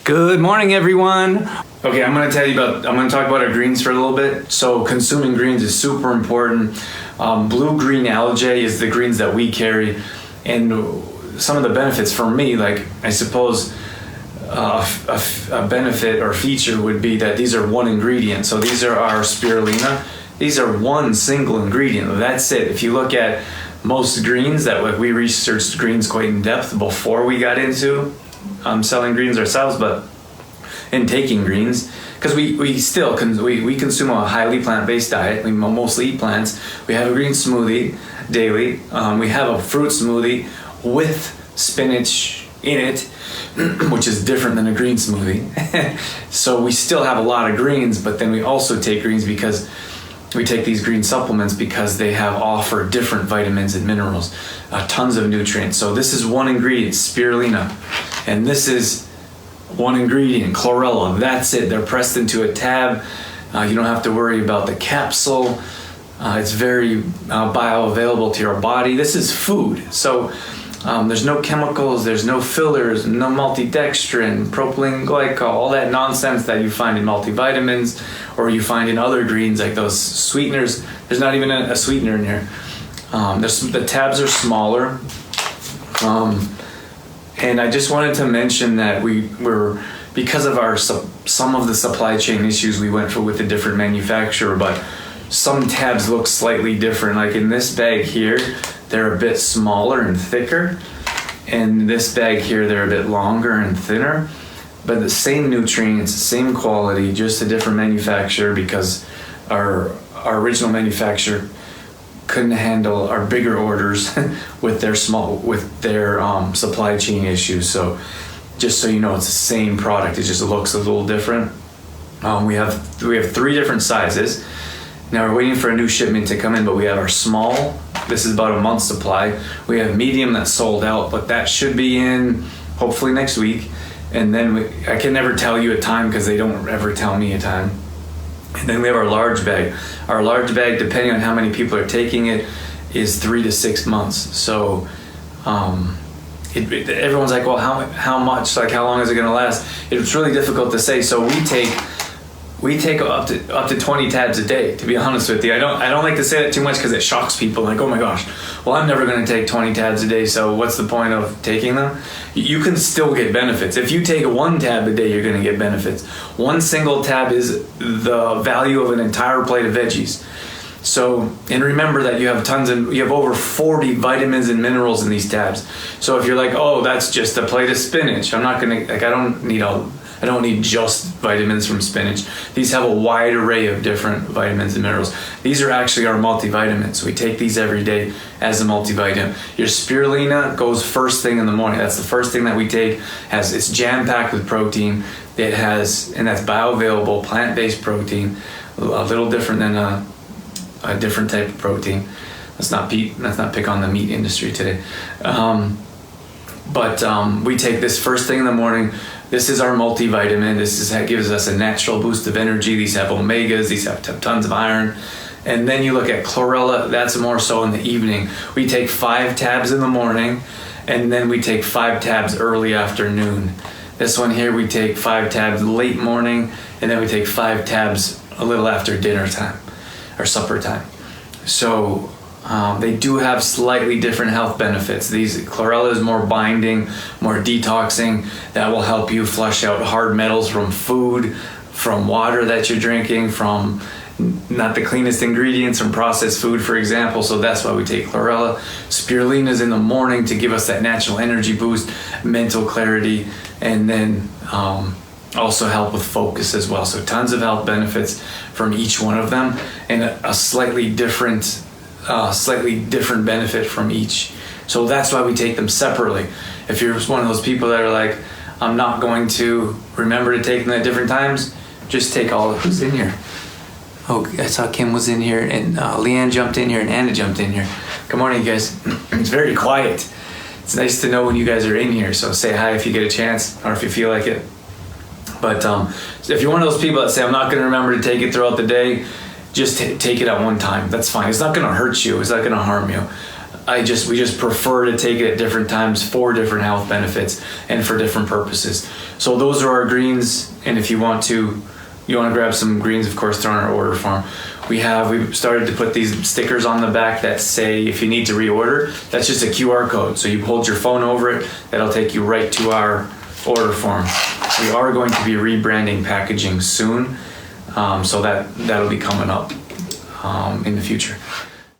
Good morning, everyone. Okay, I'm going to talk about our greens for a little bit. So consuming greens is super important. Blue-green algae is the greens that we carry. And some of the benefits for me, like I suppose a benefit or feature would be that these are one ingredient. So these are our spirulina. These are one single ingredient. That's it. If you look at most greens, we researched greens quite in depth before we got into selling greens ourselves, but in taking greens, because we consume a highly plant-based diet. We mostly eat plants. We have a green smoothie daily. We have a fruit smoothie with spinach in it, which is different than a green smoothie. So we still have a lot of greens, but then we also take greens because we take these green supplements because they offer different vitamins and minerals, tons of nutrients. So this is one ingredient, spirulina, and this is one ingredient, chlorella. That's it. They're pressed into a tab. You don't have to worry about the capsule. It's very bioavailable to your body. This is food. So there's no chemicals, there's no fillers, no maltodextrin, propylene, glycol, all that nonsense that you find in multivitamins or you find in other greens like those sweeteners. There's not even a sweetener in here. The tabs are smaller. And I just wanted to mention that because of some of the supply chain issues, we went with a different manufacturer, but some tabs look slightly different. Like in this bag here, they're a bit smaller and thicker. And this bag here, they're a bit longer and thinner. But the same nutrients, same quality, just a different manufacturer because our original manufacturer couldn't handle our bigger orders with their supply chain issues. So just so you know, it's the same product. It just looks a little different. We have 3 different sizes. Now we're waiting for a new shipment to come in, but we have our small. This is about a month's supply. We have medium that's sold out, but that should be in hopefully next week. And then I can never tell you a time because they don't ever tell me a time. And then we have our large bag. Our large bag, depending on how many people are taking it, is 3 to 6 months. So everyone's like, well, how much? Like, how long is it going to last? It's really difficult to say. So we take up to 20 tabs a day, to be honest with you. I don't like to say that too much because it shocks people. Like, oh my gosh, well, I'm never going to take 20 tabs a day, so what's the point of taking them? You can still get benefits. If you take 1 tab a day, you're going to get benefits. 1 single tab is the value of an entire plate of veggies. So, and remember that you have over 40 vitamins and minerals in these tabs. So if you're like, oh, that's just a plate of spinach, I don't need just vitamins from spinach. These have a wide array of different vitamins and minerals. These are actually our multivitamins. We take these every day as a multivitamin. Your spirulina goes first thing in the morning. That's the first thing that we take. It's jam-packed with protein. And that's bioavailable, plant-based protein, a little different than a different type of protein. Let's not pick on the meat industry today. But we take this first thing in the morning. This is our multivitamin. That gives us a natural boost of energy. These have omegas. These have tons of iron. And then you look at chlorella. That's more so in the evening. We take 5 tabs in the morning, and then we take 5 tabs early afternoon. This one here, we take 5 tabs late morning, and then we take 5 tabs a little after dinner time or supper time. So they do have slightly different health benefits. Chlorella is more binding, more detoxing. That will help you flush out hard metals from food, from water that you're drinking, from not the cleanest ingredients from processed food, for example. So that's why we take chlorella. Spirulina is in the morning to give us that natural energy boost, mental clarity, and then also help with focus as well. So tons of health benefits from each one of them, and a slightly different benefit from each. So that's why we take them separately. If you're one of those people that are like, I'm not going to remember to take them at different times, just take all of who's in here. Oh, I saw Kim was in here, and Leanne jumped in here, and Anna jumped in here. Good morning, you guys. It's very quiet. It's nice to know when you guys are in here, so say hi if you get a chance, or if you feel like it. But if you're one of those people that say, I'm not going to remember to take it throughout the day, just take it at one time. That's fine. It's not going to hurt you. It's not going to harm you. we just prefer to take it at different times for different health benefits and for different purposes. So those are our greens, and if you want to grab some greens, of course, they're on our order form. We've started to put these stickers on the back that say if you need to reorder, that's just a QR code. So you hold your phone over it, that'll take you right to our order form. We are going to be rebranding packaging soon, so that'll be coming up in the future.